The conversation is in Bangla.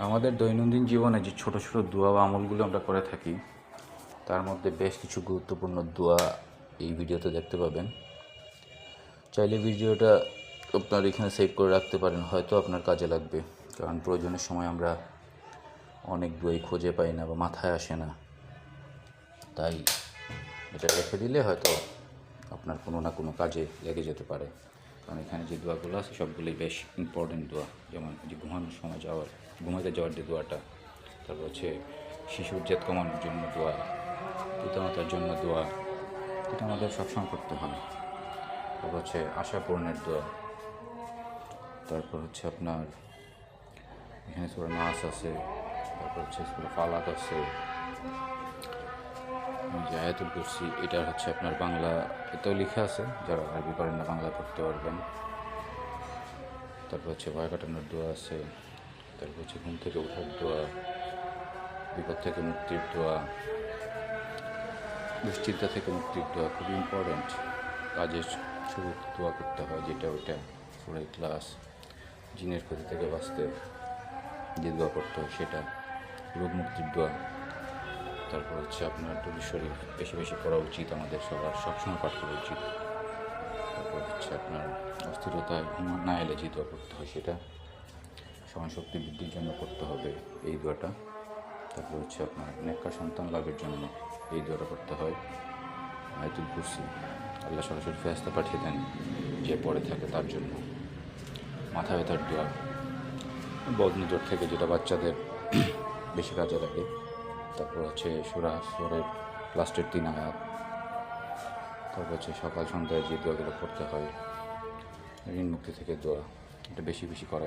আমাদের দৈনন্দিন জীবনে যে ছোট ছোট দোয়া বা আমলগুলো আমরা করে থাকি, তার মধ্যে বেশ কিছু গুরুত্বপূর্ণ দোয়া এই ভিডিওতে দেখতে পাবেন। চাইলে ভিডিওটা আপনার এখানে সেভ করে রাখতে পারেন, হয়তো আপনার কাজে লাগবে। কারণ প্রয়োজনের সময় আমরা অনেক দোয়াই খুঁজে পাই না বা মাথায় আসে না, তাই এটা রেখে দিলে হয়তো আপনার কোনো না কোনো কাজে লেগে যেতে পারে। কারণ এখানে যে দোয়াগুলো আছে সবগুলোই বেশ ইম্পর্টেন্ট দোয়া। যেমন যে ঘুমাতে যাওয়ার যে দোয়াটা, তারপর হচ্ছে শিশুর জেদ কমানোর জন্য দোয়া, পিতামাতার জন্য দোয়া, এটা আমাদের সবসময় করতে হয়। তারপর হচ্ছে আশা পূরণের দোয়া, তারপর হচ্ছে আপনার এখানে সূরা নাস আছে, তারপর হচ্ছে সূরা ফালাক আছে, যে আয়াতুল কুরসি, এটা হচ্ছে আপনার বাংলা এতেও লেখা আছে, যারা আরবি পারেন না বাংলা পড়তে পারবেন। তারপর হচ্ছে ভয় কাটানোর দোয়া আছে, তারপর হচ্ছে ঘুম থেকে ওঠার দোয়া, বিপদ থেকে মুক্তির দোয়া, দুশ্চিন্তা থেকে মুক্তির দোয়া, খুবই ইম্পর্ট্যান্ট। কাজের শুরু দোয়া করতে হয়, যেটা ওইটা সূরা ইখলাস। জিনের ক্ষতি থেকে বাঁচতে যে দোয়া করতে হয় সেটা, রোগ মুক্তির দোয়া। তারপর হচ্ছে আপনার দুরূদ শরীফ বেশি বেশি পড়া উচিত, আমাদের সবার সবসময় পাঠ করা উচিত। তারপর হচ্ছে আপনার অস্থিরতায় ঘুম না এলে যে দোয়া করতে হয় সেটা, স্মরণশক্তি বৃদ্ধির জন্য করতে হবে এই দোয়াটা। তারপর হচ্ছে আপনার নেককার সন্তান লাভের জন্য এই দোয়াটা করতে হয়। আয়াতুল কুরসি আল্লাহ সরাসরি ফেরেশতা পাঠিয়ে দেন যে পড়ে থাকে তার জন্য। মাথা ব্যথার দোয়া, বদনজর থেকে, যেটা বাচ্চাদের বেশি কাজে লাগে। তারপর হচ্ছে সূরা আসরের লাস্টের 3 আয়াত। তারপর হচ্ছে সকাল সন্ধ্যায় যে দোয়াগুলো করতে হয়, ঋণ মুক্তি থেকে দোয়া, এটা বেশি বেশি করা